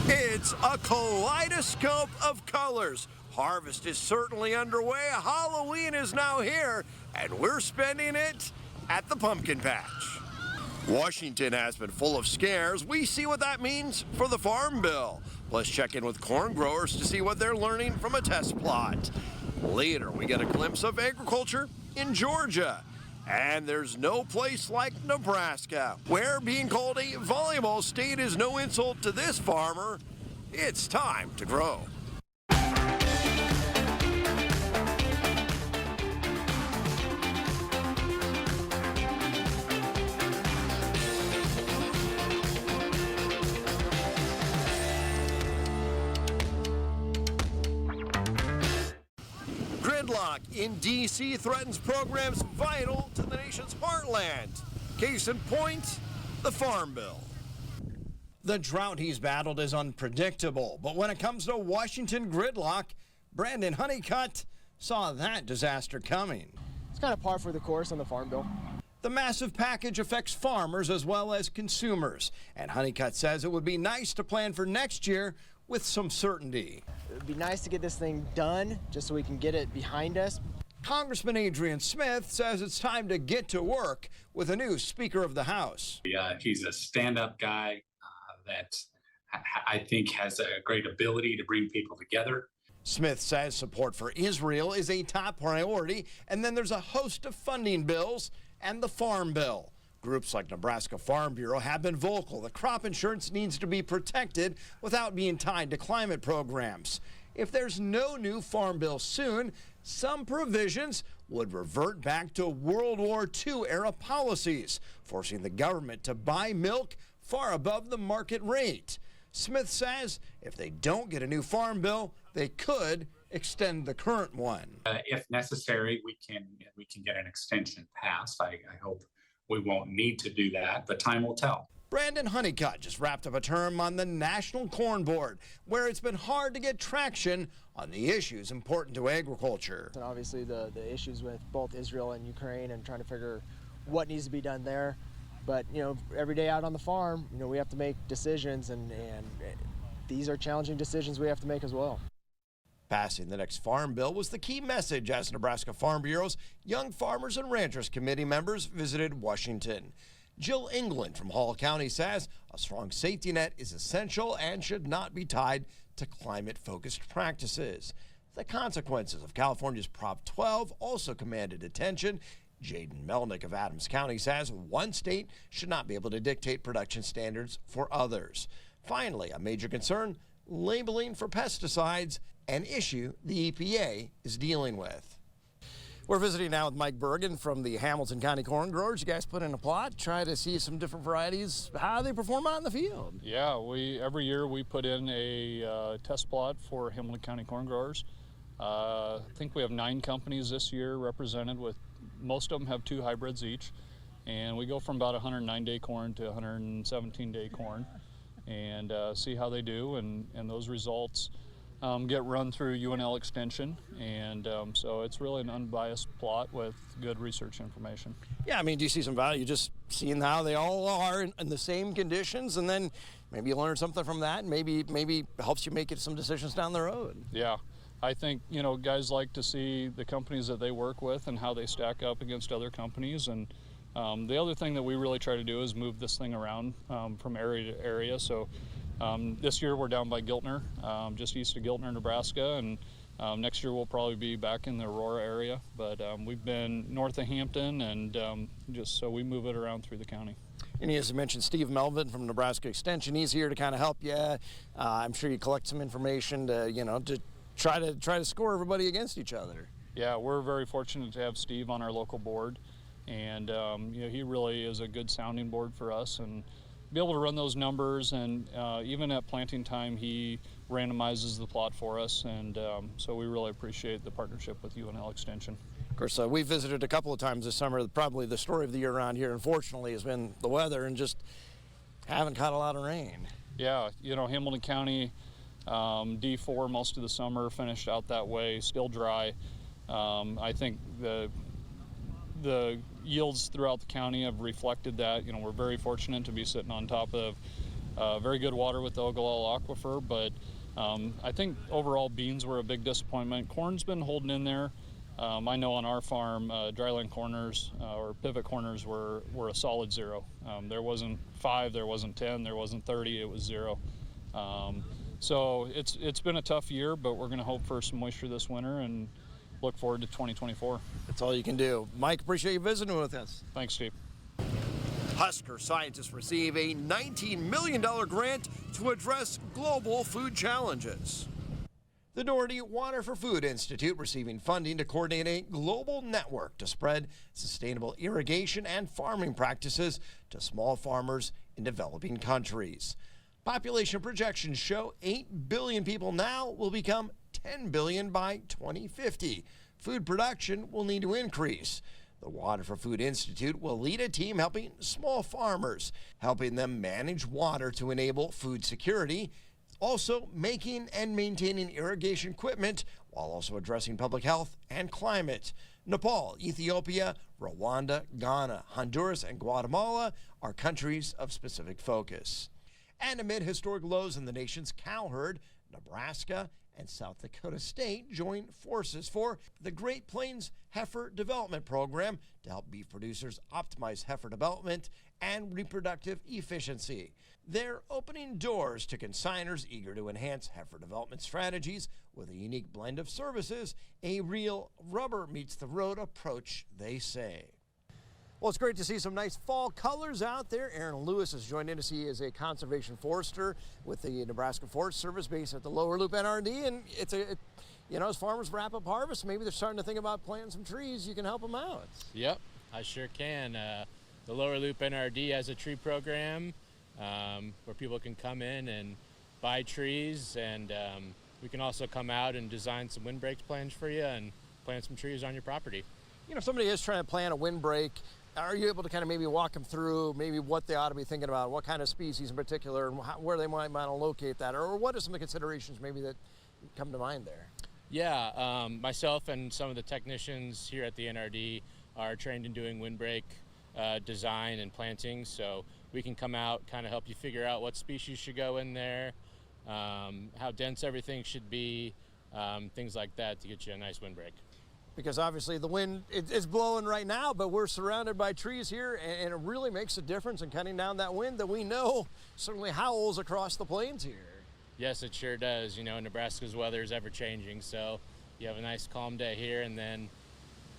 It's a kaleidoscope of colors. Harvest is certainly underway. Halloween is now here, and we're spending it at the pumpkin patch. Washington has been full of scares. We see what that means for the Farm Bill. Plus check in with corn growers to see what they're learning from a test plot. Later, we get a glimpse of agriculture in Georgia. And there's no place like Nebraska, where being called a volleyball state is no insult to this farmer. It's time to grow. Gridlock in D.C. threatens programs vital to the nation's heartland. Case in point, the Farm Bill. The drought he's battled is unpredictable, but when it comes to Washington gridlock, Brandon Honeycutt saw that disaster coming. It's kind of par for the course on the Farm Bill. The massive package affects farmers as well as consumers, and Honeycutt says it would be nice to plan for next year with some certainty. It would be nice to get this thing done just so we can get it behind us. Congressman Adrian Smith says it's time to get to work with a new Speaker of the House. He's a stand-up guy that I think has a great ability to bring people together. Smith says support for Israel is a top priority, and then there's a host of funding bills and the Farm Bill. Groups like Nebraska Farm Bureau have been vocal that crop insurance needs to be protected without being tied to climate programs. If there's no new Farm Bill soon, some provisions would revert back to World War II era policies, forcing the government to buy milk far above the market rate. Smith says if they don't get a new Farm Bill, they could extend the current one. If necessary, we can get an extension passed. I hope we won't need to do that, but time will tell. Brandon Honeycutt just wrapped up a term on the National Corn Board, where it's been hard to get traction on the issues important to agriculture. And obviously the issues with both Israel and Ukraine and trying to figure what needs to be done there. But, every day out on the farm, we have to make decisions, and these are challenging decisions we have to make as well. Passing the next Farm Bill was the key message as Nebraska Farm Bureau's Young Farmers and Ranchers Committee members visited Washington. Jill England from Hall County says a strong safety net is essential and should not be tied to climate-focused practices. The consequences of California's Prop 12 also commanded attention. Jaden Melnick of Adams County says one state should not be able to dictate production standards for others. Finally, a major concern, labeling for pesticides, an issue the EPA is dealing with. We're visiting now with Mike Bergen from the Hamilton County Corn Growers. You guys put in a plot, try to see some different varieties, how they perform out in the field. Yeah, every year we put in a test plot for Hamilton County Corn Growers. I think we have 9 companies this year represented, with most of them have 2 hybrids each. And we go from about 109-day corn to 117-day corn and see how they do, and those results get run through UNL Extension, and so it's really an unbiased plot with good research information. Yeah, do you see some value just seeing how they all are in the same conditions, and then maybe you learn something from that, and maybe helps you make some decisions down the road? Yeah, I think guys like to see the companies that they work with and how they stack up against other companies, and the other thing that we really try to do is move this thing around from area to area. So this year we're down by Giltner, just east of Giltner, Nebraska, and next year we'll probably be back in the Aurora area. But we've been north of Hampton, and just so we move it around through the county. And as you mentioned, Steve Melvin from Nebraska Extension, he's here to kind of help you. I'm sure you collect some information to to try to score everybody against each other. Yeah, we're very fortunate to have Steve on our local board, and he really is a good sounding board for us, and be able to run those numbers, and even at planting time he randomizes the plot for us, and so we really appreciate the partnership with UNL Extension. Of course, we visited a couple of times this summer. Probably the story of the year around here, unfortunately, has been the weather, and just haven't caught a lot of rain. Yeah, Hamilton County, D4 most of the summer, finished out that way, still dry. I think the yields throughout the county have reflected that. We're very fortunate to be sitting on top of Very good water with the Ogallala Aquifer, but I think overall beans were a big disappointment. Corn's been holding in there. I know on our farm, dryland corners or pivot corners were a solid 0. There wasn't 5, there wasn't 10, there wasn't 30, it was 0. So it's been a tough year, but we're going to hope for some moisture this winter and look forward to 2024. That's all you can do. Mike, appreciate you visiting with us. Thanks, Steve. Husker scientists receive a $19 million grant to address global food challenges. The Doherty Water for Food Institute receiving funding to coordinate a global network to spread sustainable irrigation and farming practices to small farmers in developing countries. Population projections show 8 billion people now will become 10 billion by 2050. Food production will need to increase. The Water for Food Institute will lead a team helping small farmers, helping them manage water to enable food security, also making and maintaining irrigation equipment while also addressing public health and climate. Nepal, Ethiopia, Rwanda, Ghana, Honduras, and Guatemala are countries of specific focus. And amid historic lows in the nation's cow herd, Nebraska and South Dakota State join forces for the Great Plains Heifer Development Program to help beef producers optimize heifer development and reproductive efficiency. They're opening doors to consignors eager to enhance heifer development strategies with a unique blend of services, a real rubber meets the road approach, they say. Well, it's great to see some nice fall colors out there. Aaron Lewis has joined in. He is a conservation forester with the Nebraska Forest Service based at the Lower Loop NRD, and as farmers wrap up harvest, maybe they're starting to think about planting some trees. You can help them out. Yep, I sure can. The Lower Loop NRD has a tree program where people can come in and buy trees, and we can also come out and design some windbreak plans for you and plant some trees on your property. If somebody is trying to plant a windbreak, are you able to kind of maybe walk them through maybe what they ought to be thinking about, what kind of species in particular, and where they might want to locate that, or what are some of the considerations maybe that come to mind there? Yeah, myself and some of the technicians here at the NRD are trained in doing windbreak design and planting, so we can come out, kind of help you figure out what species should go in there, how dense everything should be, things like that to get you a nice windbreak. Because obviously the wind is blowing right now, but we're surrounded by trees here, and it really makes a difference in cutting down that wind that we know certainly howls across the plains here. Yes, it sure does. Nebraska's weather is ever changing, so you have a nice calm day here, and then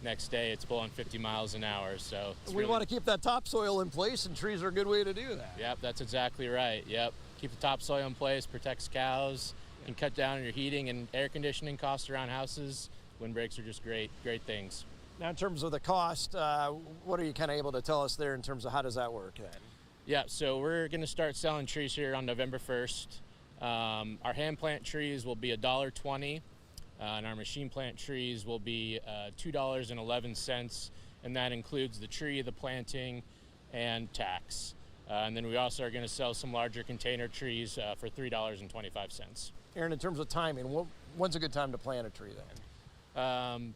next day it's blowing 50 miles an hour. So we want to keep that topsoil in place, and trees are a good way to do that. Yep, that's exactly right. Yep, keep the topsoil in place, protects cows, and cut down on your heating and air conditioning costs around houses. Windbreaks are just great things. Now, in terms of the cost, what are you kind of able to tell us there in terms of how does that work then? Yeah, so we're going to start selling trees here on November 1st. Our hand plant trees will be $1.20, and our machine plant trees will be $2.11, and that includes the tree, the planting, and tax. And then we also are going to sell some larger container trees for $3.25. Aaron, in terms of timing, when's a good time to plant a tree then?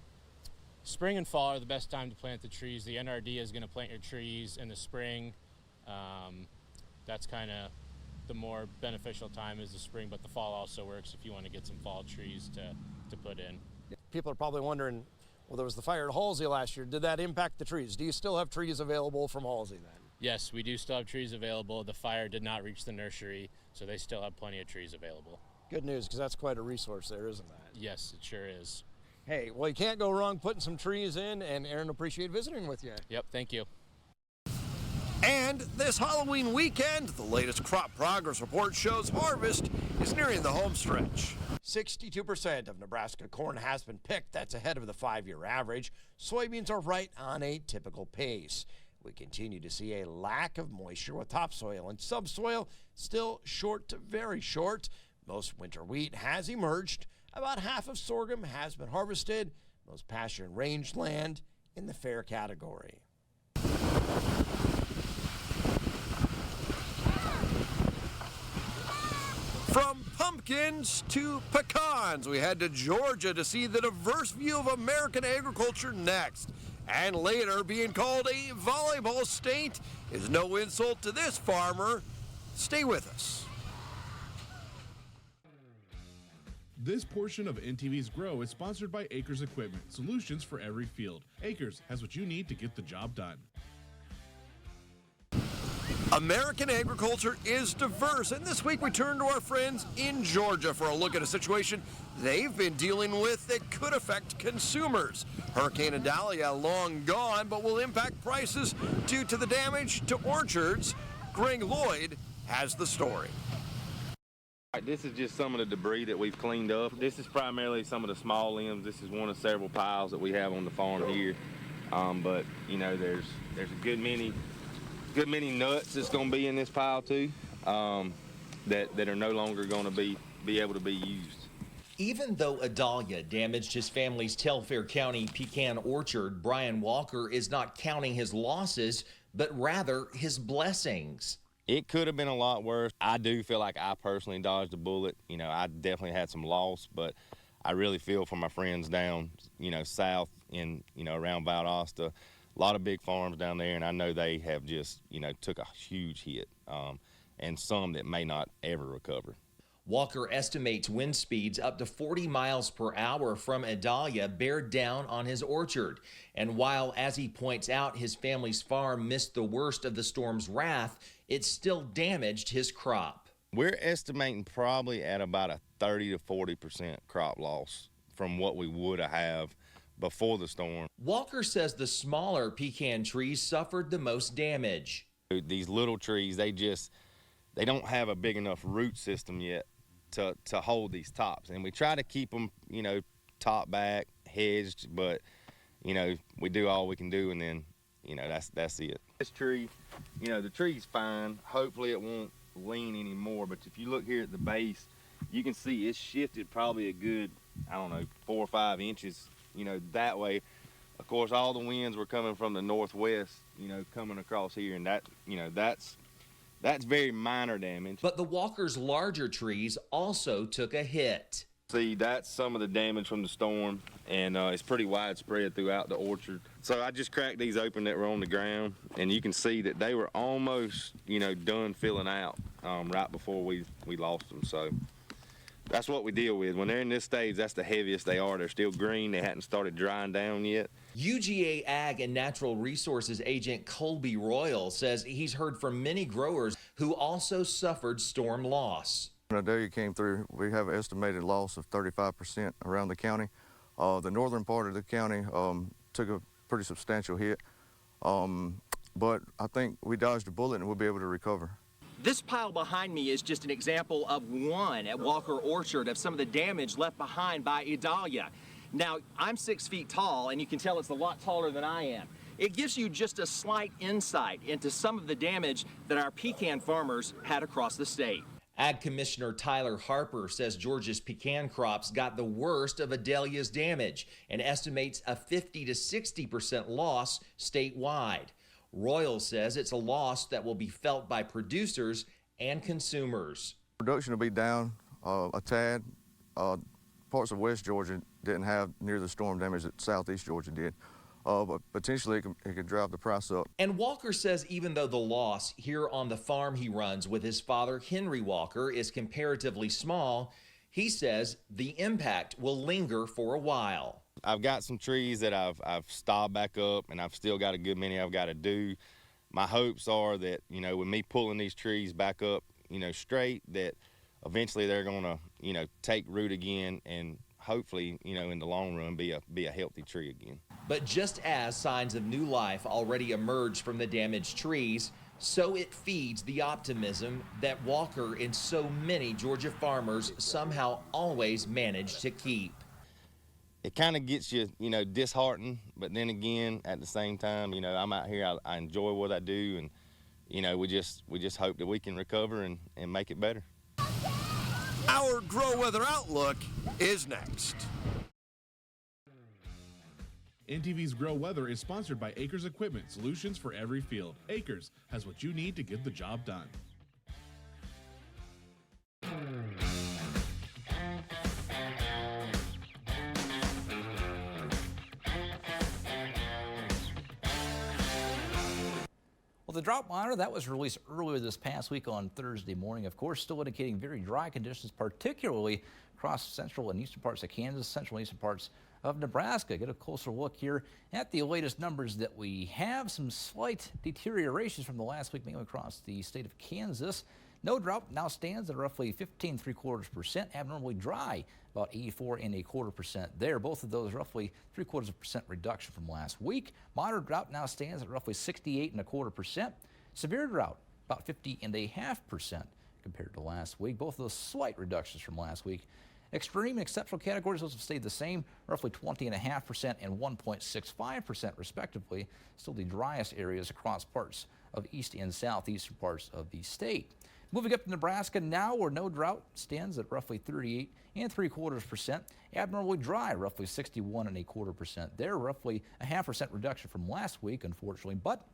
Spring and fall are the best time to plant the trees. The NRD is going to plant your trees in the spring. That's kind of the more beneficial time is the spring, but the fall also works if you want to get some fall trees to put in. People are probably wondering, well, there was the fire at Halsey last year. Did that impact the trees? Do you still have trees available from Halsey then? Yes, we do still have trees available. The fire did not reach the nursery, so they still have plenty of trees available. Good news, because that's quite a resource there, isn't that? Yes, it sure is. Hey, well, you can't go wrong putting some trees in, and Aaron, appreciate visiting with you. Yep, thank you. And this Halloween weekend, the latest crop progress report shows harvest is nearing the home stretch. 62% of Nebraska corn has been picked. That's ahead of the 5-year average. Soybeans are right on a typical pace. We continue to see a lack of moisture with topsoil and subsoil still short to very short. Most winter wheat has emerged. About half of sorghum has been harvested. Most pasture and range land in the fair category. From pumpkins to pecans, we head to Georgia to see the diverse view of American agriculture next. And later, being called a volleyball state is no insult to this farmer. Stay with us. This portion of NTV's Grow is sponsored by Acres Equipment, solutions for every field. Acres has what you need to get the job done. American agriculture is diverse, and this week we turn to our friends in Georgia for a look at a situation they've been dealing with that could affect consumers. Hurricane Idalia long gone, but will impact prices due to the damage to orchards. Greg Lloyd has the story. This is just some of the debris that we've cleaned up. This is primarily some of the small limbs. This is one of several piles that we have on the farm here. But you know, there's a good many nuts that's going to be in this pile too, that are no longer going to be able to be used. Even though Idalia damaged his family's Telfair County pecan orchard, Brian Walker is not counting his losses, but rather his blessings. It could have been a lot worse. I do feel like I personally dodged a bullet. You know, I definitely had some loss, but I really feel for my friends down, you know, south in, you know, around Valdosta. A lot of big farms down there, and I know they have just, you know, took a huge hit, and some that may not ever recover. Walker estimates wind speeds up to 40 miles per hour from Idalia bear down on his orchard. And while, as he points out, his family's farm missed the worst of the storm's wrath, it still damaged his crop. We're estimating probably at about a 30 to 40% crop loss from what we would have before the storm. Walker says the smaller pecan trees suffered the most damage. These little trees, they don't have a big enough root system yet to hold these tops. And we try to keep them, you know, top back, hedged, but, you know, we do all we can do, and then, you know, that's it. This tree, you know, the tree's fine. Hopefully it won't lean anymore, but if you look here at the base, you can see it's shifted probably a good, I don't know, 4 or 5 inches, you know, that way. Of course, all the winds were coming from the northwest, you know, coming across here, and that, you know, that's very minor damage. But the Walker's larger trees also took a hit. See, that's some of the damage from the storm, and it's pretty widespread throughout the orchard. So I just cracked these open that were on the ground, and you can see that they were almost, you know, done filling out right before we lost them. So that's what we deal with. When they're in this stage, that's the heaviest they are. They're still green. They hadn't started drying down yet. UGA Ag and Natural Resources agent Colby Royal says he's heard from many growers who also suffered storm loss. When Idalia came through, we have an estimated loss of 35% around the county. The northern part of the county took a pretty substantial hit, but I think we dodged a bullet and we'll be able to recover. This pile behind me is just an example of one at Walker Orchard of some of the damage left behind by Idalia. Now, I'm 6 feet tall, and you can tell it's a lot taller than I am. It gives you just a slight insight into some of the damage that our pecan farmers had across the state. Ag Commissioner Tyler Harper says Georgia's pecan crops got the worst of Idalia's damage and estimates a 50 to 60% loss statewide. Royal says it's a loss that will be felt by producers and consumers. Production will be down a tad. Parts of West Georgia didn't have near the storm damage that Southeast Georgia did. But potentially it could drive the price up. And Walker says even though the loss here on the farm he runs with his father, Henry Walker, is comparatively small, he says the impact will linger for a while. I've got some trees that I've stalled back up, and I've still got a good many I've got to do. My hopes are that, you know, with me pulling these trees back up, you know, straight, that eventually they're going to, you know, take root again and hopefully, you know, in the long run be a healthy tree again. But just as signs of new life already emerge from the damaged trees, so it feeds the optimism that Walker and so many Georgia farmers somehow always manage to keep. It kind of gets you, you know, disheartened, but then again, at the same time, you know, I'm out here, I enjoy what I do, and, you know, we just hope that we can recover and make it better. Our Grow Weather Outlook is next. NTV's Grow Weather is sponsored by Acres Equipment, solutions for every field. Acres has what you need to get the job done. Well, the drought monitor that was released earlier this past week on Thursday morning, of course, still indicating very dry conditions, particularly across central and eastern parts of Kansas, central and eastern parts of Nebraska. Get a closer look here at the latest numbers that we have. Some slight deteriorations from the last week, mainly across the state of Kansas. No drought now stands at roughly 15.75%. Abnormally dry, about 84.25% there. Both of those roughly 0.75% reduction from last week. Moderate drought now stands at roughly 68.25%. Severe drought, about 50.5% compared to last week. Both of those slight reductions from last week. Extreme and exceptional categories, those have stayed the same, roughly 20.5% and 1.65% respectively. Still the driest areas across parts of east and southeastern parts of the state. Moving up to Nebraska now, where no drought stands at roughly 38.75%. Abnormally dry, roughly 61.25% there, roughly a 0.5% reduction from last week, unfortunately. But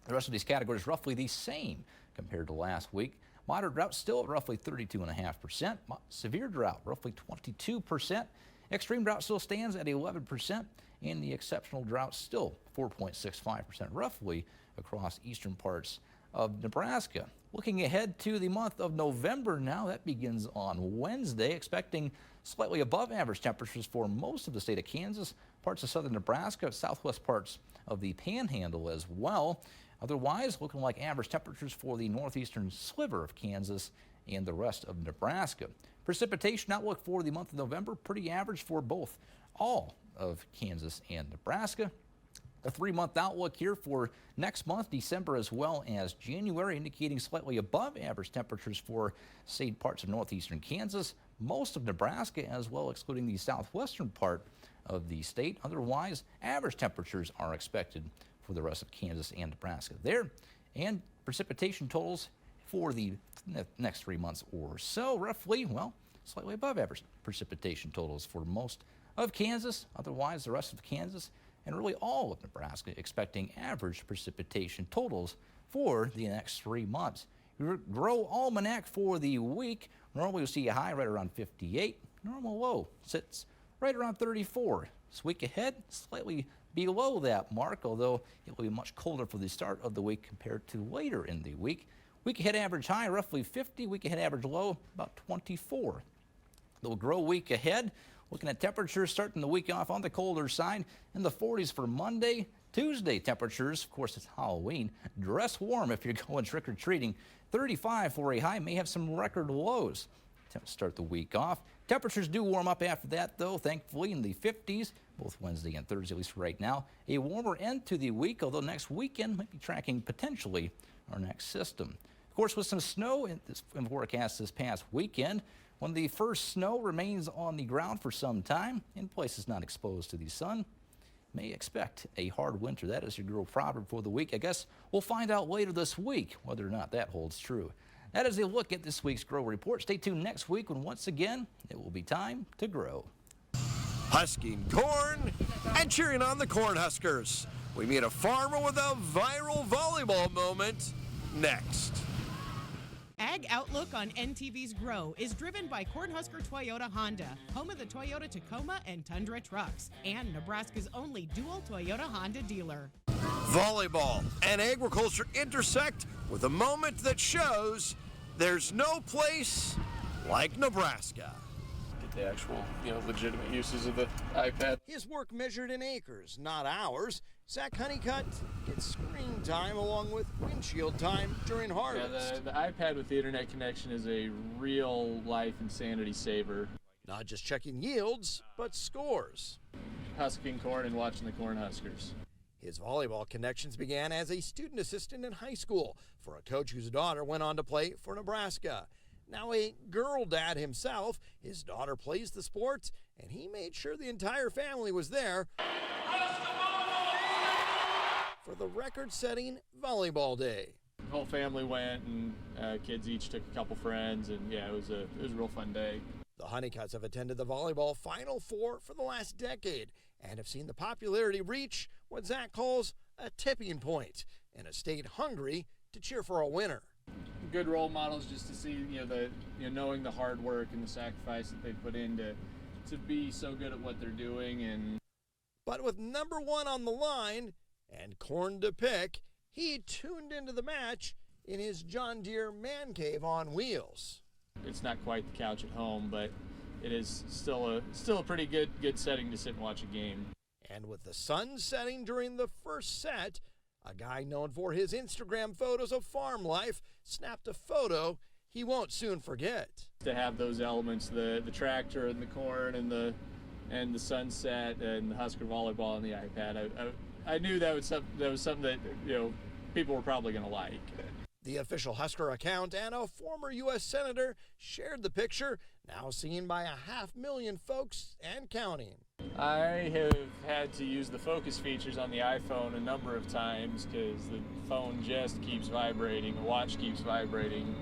the rest of these categories roughly the same compared to last week. Moderate drought still at roughly 32.5%. Severe drought roughly 22%. Extreme drought still stands at 11%. And the exceptional drought still 4.65% roughly across eastern parts of Nebraska. Looking ahead to the month of November now, that begins on Wednesday, expecting slightly above average temperatures for most of the state of Kansas, parts of southern Nebraska, southwest parts of the Panhandle as well. Otherwise, looking like average temperatures for the northeastern sliver of Kansas and the rest of Nebraska. Precipitation outlook for the month of November, pretty average for both all of Kansas and Nebraska. A 3-month outlook here for next month, December as well as January, indicating slightly above average temperatures for, say, parts of northeastern Kansas, most of Nebraska, as well excluding the southwestern part of the state. Otherwise, average temperatures are expected for the rest of Kansas and Nebraska there. And precipitation totals for the next 3 months or so, roughly, well, slightly above average precipitation totals for most of Kansas. Otherwise, the rest of Kansas and really all of Nebraska expecting average precipitation totals for the next 3 months. Your Grow Almanac for the week. Normally you'll see a high right around 58. Normal low sits right around 34. This week ahead, slightly below that mark, although it will be much colder for the start of the week compared to later in the week. Week ahead average high roughly 50. Week ahead average low about 24. The Grow week ahead. Looking at temperatures starting the week off on the colder side in the 40s for Monday. Tuesday temperatures, of course it's Halloween, dress warm if you're going trick-or-treating. 35 for a high, may have some record lows to start the week off. Temperatures do warm up after that though, thankfully in the 50s, both Wednesday and Thursday, at least right now. A warmer end to the week, although next weekend might be tracking potentially our next system. Of course, with some snow in the forecast this past weekend, when the first snow remains on the ground for some time in places not exposed to the sun, may expect a hard winter. That is your Grow proverb for the week. I guess we'll find out later this week whether or not that holds true. That is a look at this week's Grow Report. Stay tuned next week when once again it will be time to grow. Husking corn and cheering on the Cornhuskers. We meet a farmer with a viral volleyball moment next. Ag Outlook on NTV's Grow is driven by Cornhusker Toyota Honda, home of the Toyota Tacoma and Tundra trucks, and Nebraska's only dual Toyota Honda dealer. Volleyball and agriculture intersect with a moment that shows there's no place like Nebraska. Get the actual, legitimate uses of the iPad. His work measured in acres, not hours. Zach Honeycutt gets screen time along with windshield time during harvest. Yeah, the iPad with the internet connection is a real life insanity saver. Not just checking yields, but scores. Husking corn and watching the Cornhuskers. His volleyball connections began as a student assistant in high school for a coach whose daughter went on to play for Nebraska. Now a girl dad himself, his daughter plays the sport, and he made sure the entire family was there for the record-setting volleyball day. The whole family went, and kids each took a couple friends, and yeah, it was a real fun day. The Honeycutts have attended the volleyball Final Four for the last decade and have seen the popularity reach what Zach calls a tipping point in a state hungry to cheer for a winner. Good role models just to see, knowing the hard work and the sacrifice that they put in to be so good at what they're doing. And but with number one on the line and corn to pick, he tuned into the match in his John Deere man cave on wheels. It's not quite the couch at home, but it is still a pretty good setting to sit and watch a game. And with the sun setting during the first set, a guy known for his Instagram photos of farm life snapped a photo he won't soon forget. To have those elements, the tractor and the corn and the sunset and the Husker Volleyball on the iPad, I knew that was something that people were probably going to like. The official Husker account and a former U.S. Senator shared the picture, now seen by 500,000 folks and counting. I have had to use the focus features on the iPhone a number of times because the phone just keeps vibrating, the watch keeps vibrating.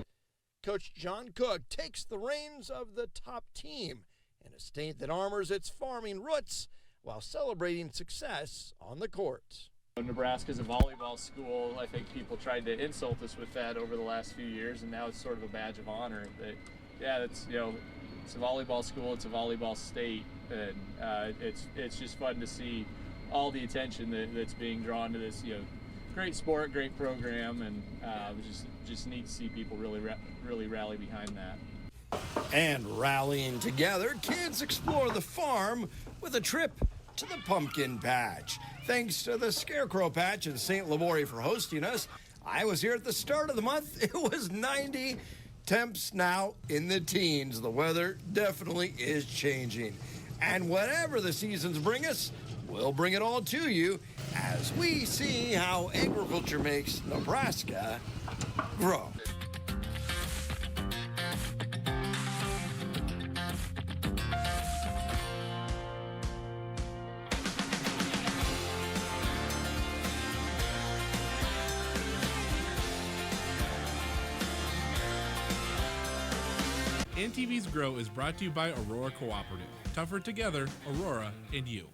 Coach John Cook takes the reins of the top team in a state that honors its farming roots while celebrating success on the court. Nebraska's a volleyball school. I think people tried to insult us with that over the last few years, and now it's sort of a badge of honor. That, yeah, it's a volleyball school, it's a volleyball state, and it's just fun to see all the attention that's being drawn to this great sport, great program, and just neat to see people really rally behind that. And rallying together, kids explore the farm with a trip to the pumpkin patch. Thanks to the Scarecrow Patch in St. Laborie for hosting us. I was here at the start of the month. It was 90. Temps now in the teens. The weather definitely is changing. And whatever the seasons bring us, we'll bring it all to you as we see how agriculture makes Nebraska grow. NTV's Grow is brought to you by Aurora Cooperative. Tougher together, Aurora and you.